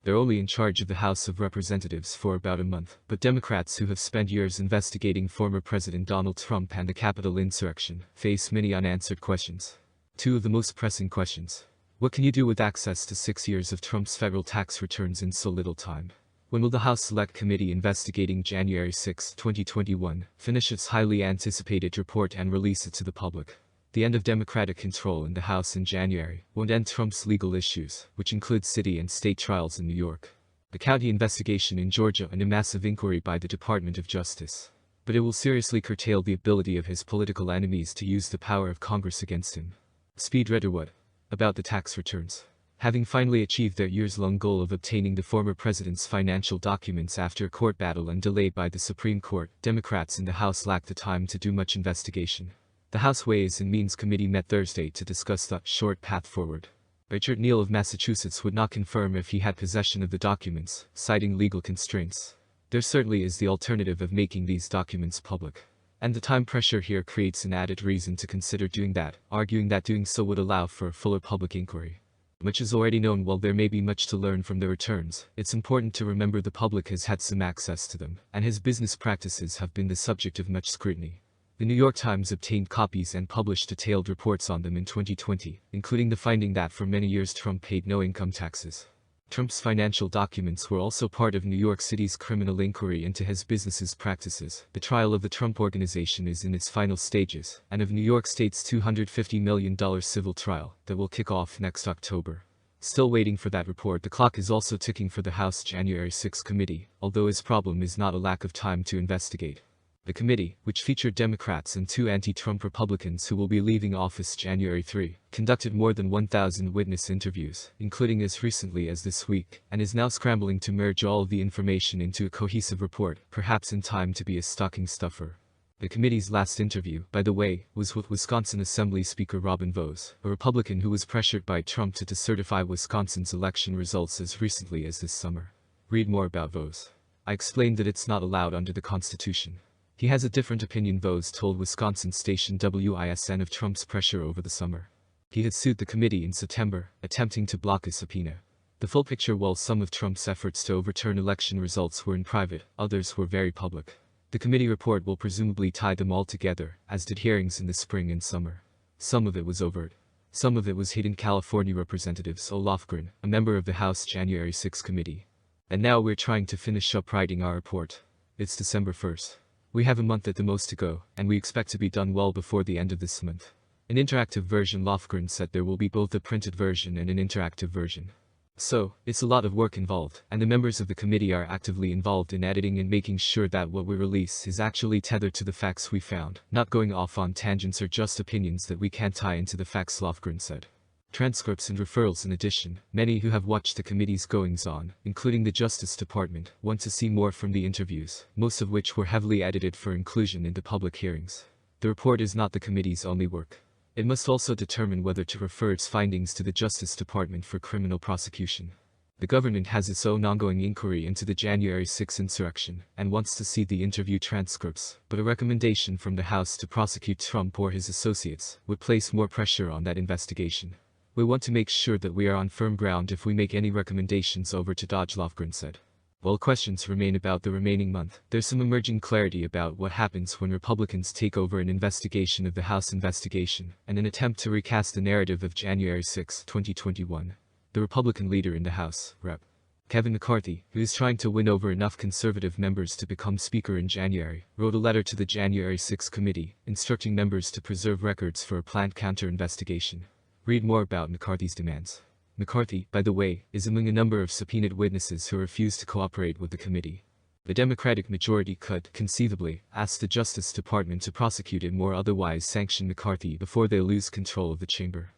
They're only in charge of the House of Representatives for about a month, but Democrats who have spent years investigating former President Donald Trump and the Capitol insurrection face many unanswered questions. Two of the most pressing questions. What can you do with access to 6 years of Trump's federal tax returns in so little time? When will the House Select Committee investigating January 6, 2021, finish its highly anticipated report and release it to the public? The end of Democratic control in the House in January won't end Trump's legal issues, which include city and state trials in New York, the county investigation in Georgia, and a massive inquiry by the Department of Justice. But it will seriously curtail the ability of his political enemies to use the power of Congress against him. Speed read or what? About the tax returns. Having finally achieved their years-long goal of obtaining the former president's financial documents after a court battle and delay by the Supreme Court, Democrats in the House lacked the time to do much investigation. The House Ways and Means Committee met Thursday to discuss the short path forward. Richard Neal of Massachusetts would not confirm if he had possession of the documents, citing legal constraints. There certainly is the alternative of making these documents public. And the time pressure here creates an added reason to consider doing that, arguing that doing so would allow for a fuller public inquiry. Much is already known. While there may be much to learn from the returns, it's important to remember the public has had some access to them, and his business practices have been the subject of much scrutiny. The New York Times obtained copies and published detailed reports on them in 2020, including the finding that for many years Trump paid no income taxes. Trump's financial documents were also part of New York City's criminal inquiry into his business's practices. The trial of the Trump Organization is in its final stages, and of New York State's $250 million civil trial that will kick off next October. Still waiting for that report. The clock is also ticking for the House January 6 committee, although his problem is not a lack of time to investigate. The committee, which featured Democrats and 2 anti-Trump Republicans who will be leaving office January 3, conducted more than 1,000 witness interviews, including as recently as this week, and is now scrambling to merge all of the information into a cohesive report, perhaps in time to be a stocking stuffer. The committee's last interview, by the way, was with Wisconsin Assembly Speaker Robin Vos, a Republican who was pressured by Trump to decertify Wisconsin's election results as recently as this summer. Read more about Vos. I explained that it's not allowed under the Constitution. He has a different opinion, Vos told Wisconsin station WISN of Trump's pressure over the summer. He had sued the committee in September, attempting to block a subpoena. The full picture: while some of Trump's efforts to overturn election results were in private, others were very public. The committee report will presumably tie them all together, as did hearings in the spring and summer. Some of it was overt. Some of it was hidden. California Representatives Lofgren, a member of the House January 6 committee. And now we're trying to finish up writing our report. It's December 1st. We have a month at the most to go, and we expect to be done well before the end of this month. An interactive version. Lofgren said there will be both a printed version and an interactive version. So, it's a lot of work involved, and the members of the committee are actively involved in editing and making sure that what we release is actually tethered to the facts we found, not going off on tangents or just opinions that we can't tie into the facts, Lofgren said. Transcripts and referrals. In addition, many who have watched the committee's goings-on, including the Justice Department, want to see more from the interviews, most of which were heavily edited for inclusion in the public hearings. The report is not the committee's only work. It must also determine whether to refer its findings to the Justice Department for criminal prosecution. The government has its own ongoing inquiry into the January 6 insurrection, and wants to see the interview transcripts, but a recommendation from the House to prosecute Trump or his associates would place more pressure on that investigation. We want to make sure that we are on firm ground if we make any recommendations over to Dodge, Lofgren said. While questions remain about the remaining month, there's some emerging clarity about what happens when Republicans take over an investigation of the House investigation, and an attempt to recast the narrative of January 6, 2021. The Republican leader in the House, Rep. Kevin McCarthy, who is trying to win over enough conservative members to become Speaker in January, wrote a letter to the January 6 committee, instructing members to preserve records for a planned counter-investigation. Read more about McCarthy's demands. McCarthy, by the way, is among a number of subpoenaed witnesses who refuse to cooperate with the committee. The Democratic majority could, conceivably, ask the Justice Department to prosecute him or otherwise sanction McCarthy before they lose control of the chamber.